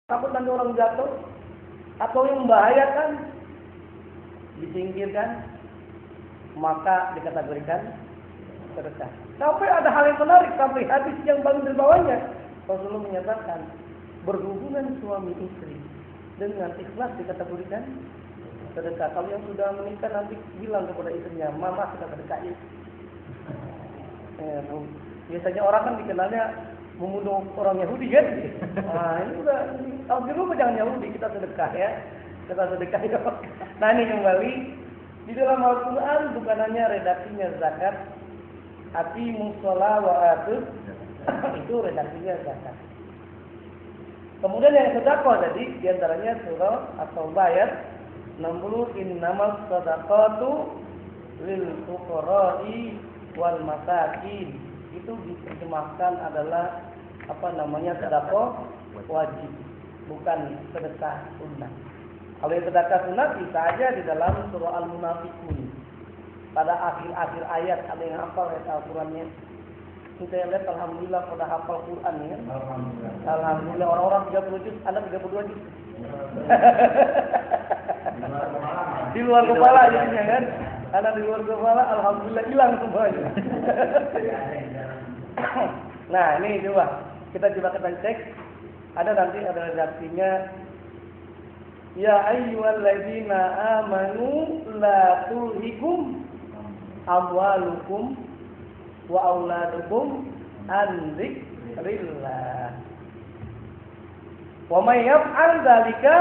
takut nanti orang jatuh atau yang membahayakan disingkirkan, maka dikategorikan sedekah. Sampai ada hal yang menarik, sampai hadis yang paling terbawahnya Rasulullah menyatakan berhubungan suami istri dengan ikhlas dikategorikan sedekah. Kalau yang sudah menikah nanti bilang kepada istrinya, mama kita sedekahin. Biasanya orang kan dikenalnya membunuh orang Yahudi kan? Nah ini udah, kalau dulu jangan Yahudi, kita sedekah ya. Kita sedekah ya. Nah ini kembali di dalam Al-Quran bukan hanya redaksinya zakat, aqimus shalah wa atuz itu redaksinya zakat. Kemudian yang sedekah tadi diantaranya surah At-Taubah ayat 60, innamas shadaqatu lil fuqara'i wal masakin. Itu diterjemahkan adalah sedekah wajib, bukan sedekah sunnah. Kalau yang sedekah sunnah bisa aja di dalam surah Al-Munafiqun. Pada akhir-akhir ayat ada yang hafal ayat Al-Qur'annya. Kita lihat alhamdulillah pada hafal Quran ya. Alhamdulillah orang-orang 30 juz, Anda 32 juz. Di luar kepala jadinya kan. Karena di luar kepala alhamdulillah hilang semuanya. Nah, ini coba kita cek. Ada nanti ada redaksinya. Ya ayyuhalladzina amanu la tulhikum amwalukum wa auladukum an dzikrillah. Wa may yaf'al dzalika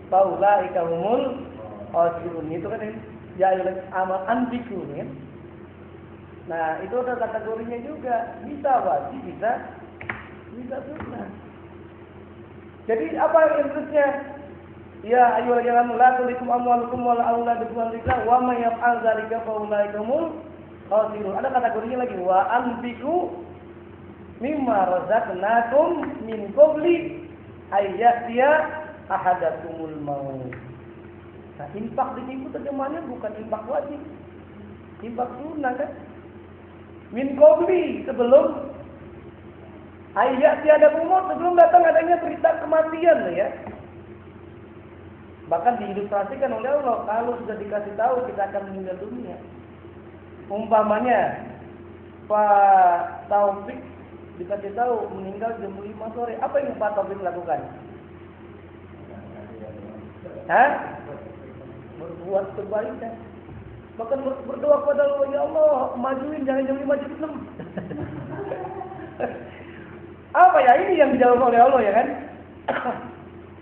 fa ulaika humul khasirun. Itu kan ya amal anbiku ya. Nah, itu ada kategorinya juga. Bisa wajib, bisa sunnah. Jadi apa intinya? Ya ayyuhalladzina amanu la tulhikum amwalukum wa auladukum an dzikrillah wa may yaf'al dzalika fa ulaika humul khasirun. Ada kategorinya lagi, wa anfiqu mimma razaqnakum min qabli ayyatiya ahadakumul maut. Nah, infak di situ terjemahannya bukan infak wajib, infak sunnah kan? Min qabli, sebelum ayyatiya ahadakumul maut, sebelum datang adanya berita kematian ya. Bahkan diilustrasikan oleh Allah, kalau sudah dikasih tahu kita akan meninggal dunia. Umpamanya Pak Taufik dikasih tahu meninggal jam 5 sore, apa yang Pak Taufik lakukan? Berbuat kebaikan. Bahkan berdoa kepada Allah, ya Allah, majuin jangan jam 5 jam 6. Apa ya ini yang dijawab oleh Allah ya kan?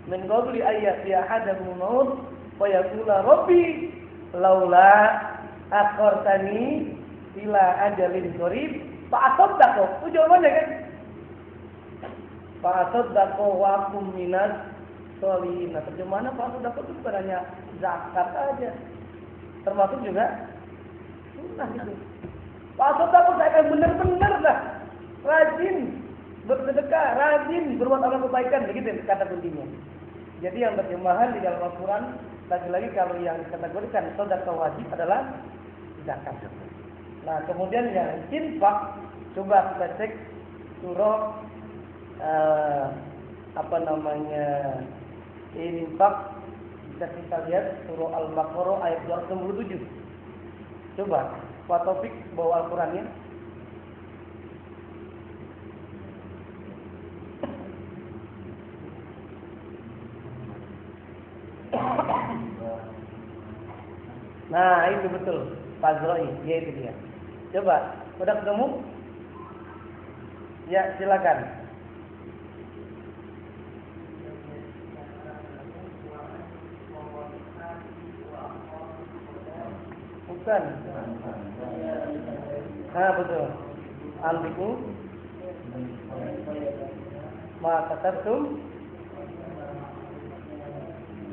Min qabli ayyati ahadakum maut wa yaqula rabbi laula akhartani ila ajalin qarib fa asaddaqu. Itu jawabannya kan? Fa asaddaqu wa kum minas sholihin. Nah, terjemahannya fa asaddaqu itu bukan hanya zakat aja. Termasuk juga sunnah itu. Fa asaddaqu saya akan benar-benar dah rajin bersedekah, rajin berbuat amal kebaikan, begitu kata kuncinya. Jadi yang terjemahan di dalam Al-Quran, lagi-lagi kalau yang dikategorikan sedekah wajib adalah zakat. Nah, kemudian yang infak, coba kita cek surah infak, bisa kita lihat surah Al-Baqarah ayat 267. Coba Pak Taufik bawa Al-Qurannya. Nah, itu betul. Fazroi, dia itu dia. Coba, udah ketemu? Ya, silakan. Bukan. Nah, betul. Antiku ma katabtum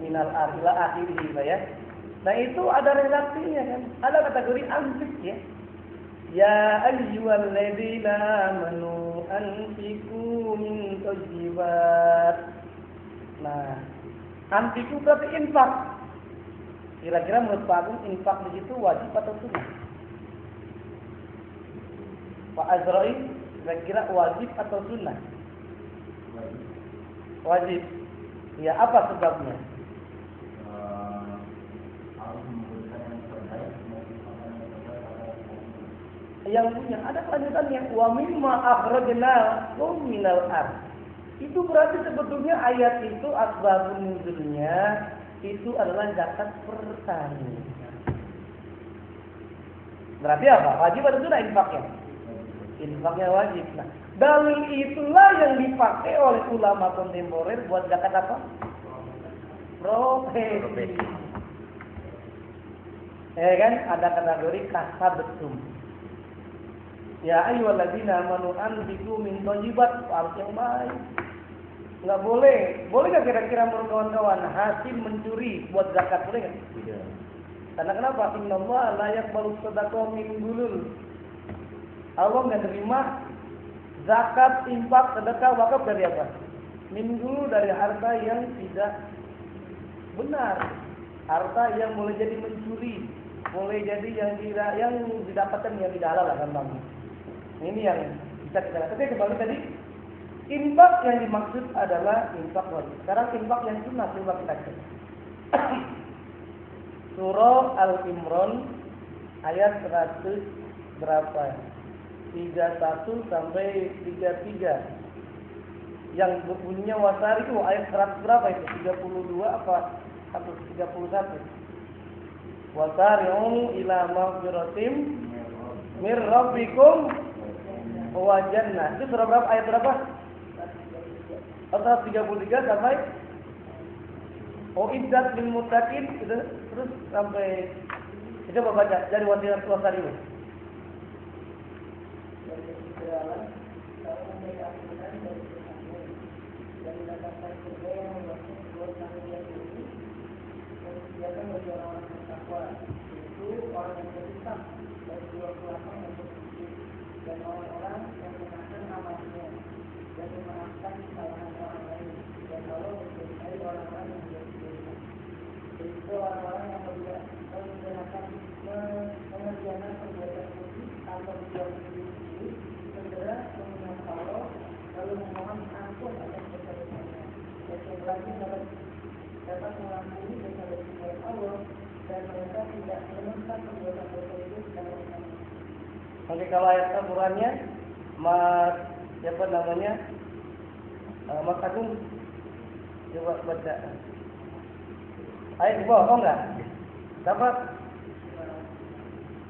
minal akhila akhirih ya. Nah itu ada redaksinya kan. Ada kategori anfik ya. Ya ayyuhalladzina amanu anfiqu min thayyibat. Nah, anfiqu berarti infak. Kira-kira menurut Pak Agung infak di situ wajib atau sunnah? Pak Azrail kira-kira wajib atau sunnah? Wajib. Ya, apa sebabnya? Yang punya ada kelanjutannya, wa mimma akhrajna minal ard. Itu berarti sebetulnya ayat itu asbabun nuzulnya itu adalah zakat pertanian. Berarti apa? Wajib atau sunnah infaknya? Infaknya wajib. Nah, dalil itulah yang dipakai oleh ulama kontemporer buat zakat apa? Profesi. Ya kan? Ada kategori kasabtum. Ya ayyuhalladzina amanu anfiqu min thayyibat, harus yang baik. Enggak boleh. Boleh enggak kira-kira menurut kawan-kawan hasil mencuri buat zakat, boleh enggak? Tidak. Karena kenapa? Innallaha la yaqbalu shadaqah min gulul. Allah enggak terima zakat, infak, sedekah, wakaf dari apa? Min gulul, dari harta yang tidak benar. Harta yang boleh jadi mencuri, boleh jadi yang didapatkan yang tidak halal kan Bang. Ini yang bisa kita lakukan. Tapi kembali tadi, infak yang dimaksud adalah infak wajib. Sekarang infak yang sunnah coba kita cek. Surah Al-Imran ayat 100 berapa ya? 31 sampai 33. Yang berbunyinya wasari itu ayat 100 berapa itu? 32 apa 131? Wasari'u ila maghfiratin mir rabbikum wa jannah. Itu surah berapa? Ayat berapa? 133 sampai Iddat lil muttaqin, itu terus sampai itu baca dari wasari ini. Dan orang-orang yang mengatur amalnya dan memaafkan kesalahan orang lain dan Allah mencintai orang-orang yang berdosa. Itu orang-orang yang menggunakan mengerjakan perbuatan keji atau berbuat sendiri segera mengingat Allah lalu memohon ampun atas kesalahannya. Dan lagi dapat mengampuni dosa-dosa Allah dan mereka tidak menemukan perbuatan dosa itu dalam kami. Oke, kalau ayat Al-Qurannya Mas siapa namanya? Mas Agung coba baca. Ayat di bawah, enggak? Dapat?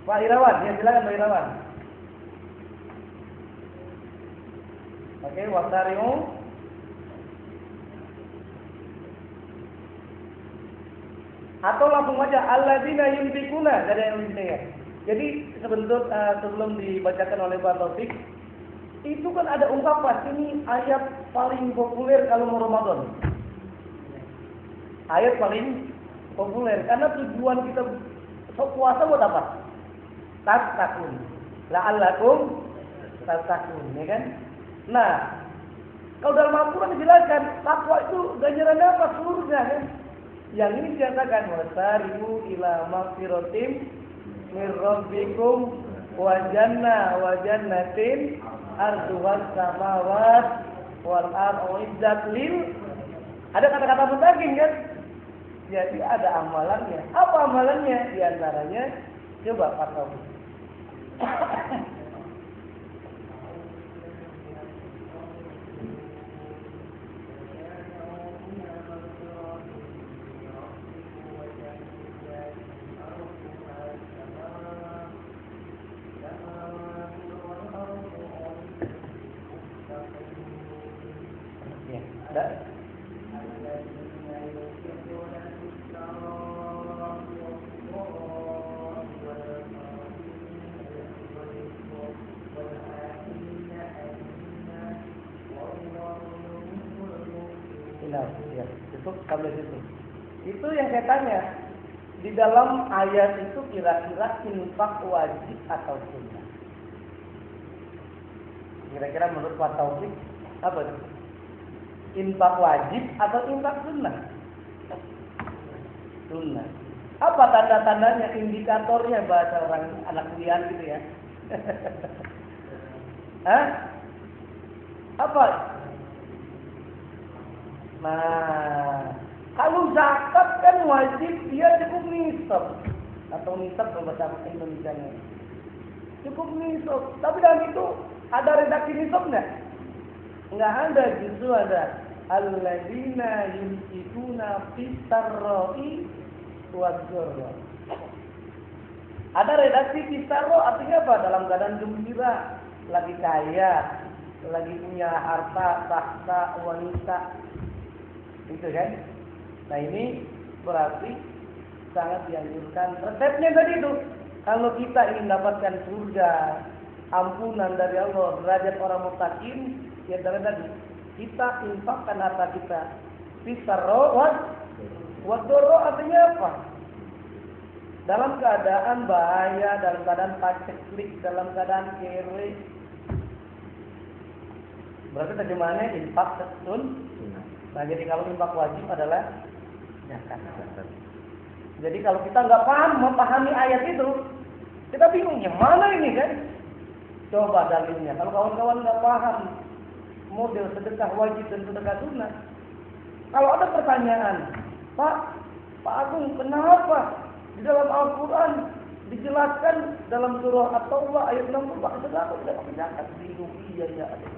Pak Irawan, ya silakan Pak Irawan. Oke, wasari'u atau langsung aja alladzina yunfikuna, dari yang lebih. Jadi sebentuk sebelum dibacakan oleh Pak Taufik, itu kan ada ungkapan ini ayat paling populer kalau mau Ramadan. Ayat paling populer karena tujuan kita puasa buat apa? Tatakun. La'allakum tatakun, ya kan? Nah, kalau dalam Al-Quran dijelaskan takwa itu ganjarannya apa? Surga kan? Yang ini dikatakan wasari'u ila maghfiratin mir rabbikum wa jannatin arduhan samawat wal ardh iddat lil. Ada kata-kata mutakin kan? Jadi ada amalannya. Apa amalannya? Di antaranya coba Pak Taufik. Ya, itu sampai situ. Itu yang saya tanya. Di dalam ayat itu kira-kira infak wajib atau sunnah? Kira-kira menurut Pak Taufik apa itu? Infak wajib atau infak sunnah? Sunnah. Apa tanda-tandanya, indikatornya bahasa orang anak kuliah gitu ya? Hah? Apa? Nah, yang wajib dia cukup nisab atau nisab bahasa Indonesia-nya. Cukup nisab. Tapi dalam itu ada redaksi nisab enggak? Enggak ada, justru ada alladzina yunfiquna fis-sarra'i wad-dharra. Ada redaksi fis-sarra artinya apa? Dalam keadaan gembira, lagi kaya, lagi punya harta, tahta, wanita. Itu kan? Nah, ini berarti sangat dianjurkan. Resepnya tadi itu, kalau kita ingin mendapatkan surga, ampunan dari Allah, derajat orang muttaqin, ya tadi kita infakkan harta kita. Fis-sarra wad-dharra artinya apa? Dalam keadaan bahaya, dalam keadaan paceklik, dalam keadaan kere. Berarti terjemahannya infak sun. Nah, jadi kalau infak wajib adalah zakat. Jadi kalau kita nggak memahami ayat itu, kita bingung yang mana ini kan? Coba dalilnya. Kalau kawan-kawan nggak paham model sedekah wajib dan sedekah sunnah, kalau ada pertanyaan, Pak Agung, kenapa di dalam Al-Quran dijelaskan dalam surah At-Taubah ayat 60 Pak sedekah tidak pakai zakat? Bingung, iya ada.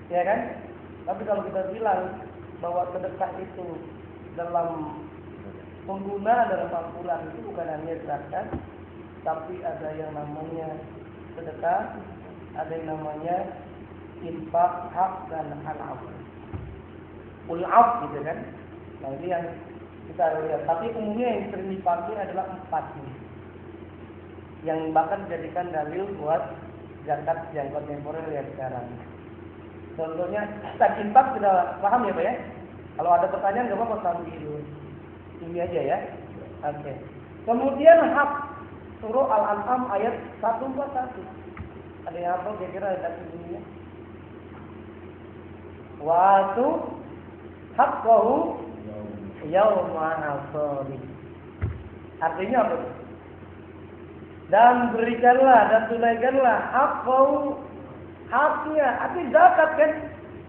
Ya kan? Tapi kalau kita bilang bahwa sedekah itu dalam pengguna dalam Al-Quran itu bukan hanya zakat, tapi ada yang namanya sedekah, ada yang namanya infak, hak dan al-af. Ul-af gitu kan. Nah, ini yang kita lihat. Tapi umumnya yang sering dipakai adalah 4 ini. Yang bahkan dijadikan dalil buat zakat yang kontemporer yang sekarang. Contohnya, tadi infak sudah paham ya Pak ya? Kalau ada pertanyaan nggak apa-apa sambil ini aja ya. Oke. Kemudian hak, surah Al-An'am ayat 141. Ada yang apa kira-kira redaksi bunyinya? Wa atu haqqahu yauma hasadi. Artinya apa? Dan berikanlah dan tunaikanlah haqqahu, haknya, artinya zakat kan?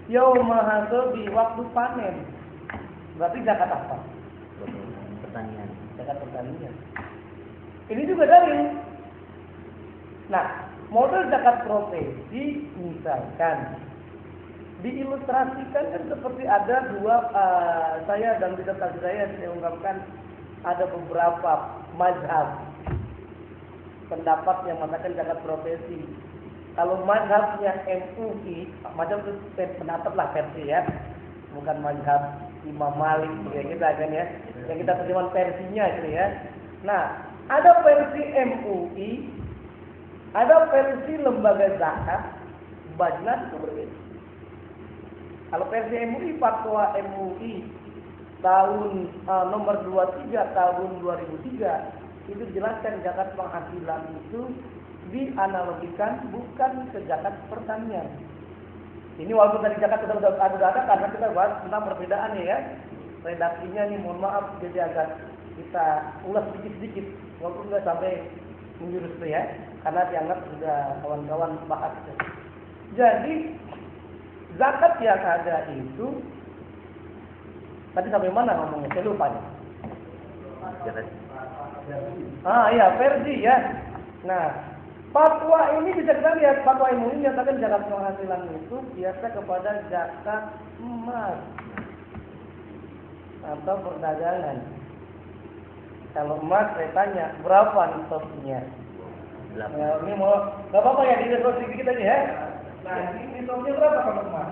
Yauma hasadi, waktu panen. Berarti zakat apa? Pertanian. Zakat pertanian. Ini juga dalil. Nah, model zakat profesi misalkan diilustrasikan kan seperti ada dua, saya dan disertasi saya ungkapkan ada beberapa mazhab pendapat yang mengatakan zakat profesi. Kalau mazhabnya MUI, mazhab itu pendapat lah versi ya, bukan mazhab Imam Malik ya kita kan ya, yang kita terjemahkan versinya gitu ya. Nah, ada versi MUI, ada versi lembaga zakat, Bajnas itu berbeda. Kalau versi MUI, fatwa MUI tahun nomor 23 tahun 2003 itu dijelaskan zakat penghasilan itu dianalogikan bukan ke zakat pertanian. Ini walaupun tadi zakat sudah ada karena kita bahas tentang perbedaannya ya. Redaksinya nih mohon maaf jadi agak kita ulas sedikit-sedikit walaupun nggak sampai menjurus itu ya, karena dianggap sudah kawan-kawan bahas. Jadi zakat yang ada itu tadi sampai mana ngomongnya? Saya lupa nih. Iya versi ya. Nah, fatwa ini bisa kita lihat, fatwa MUI menyatakan zakat penghasilan itu biasa kepada zakat emas atau perdagangan. Kalau emas saya tanya berapa nisabnya? Ya, ini mau nggak apa-apa ya diskusi sedikit aja ya. Nah, ini nisabnya berapa kalau emas?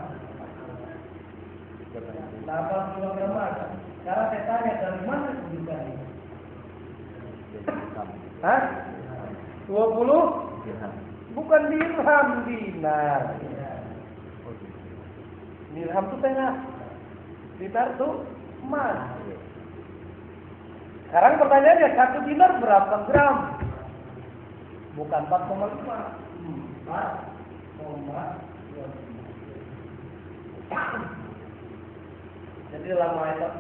8 kg emas. Sekarang saya tanya dari mana kebutuhannya? Hah? 20? Bukan dirham, dinar. Dirham itu tengah. Dinar itu emas. Sekarang pertanyaannya, 1 dinar berapa gram? Bukan 4,5. 4,2. Jadi dalam ayat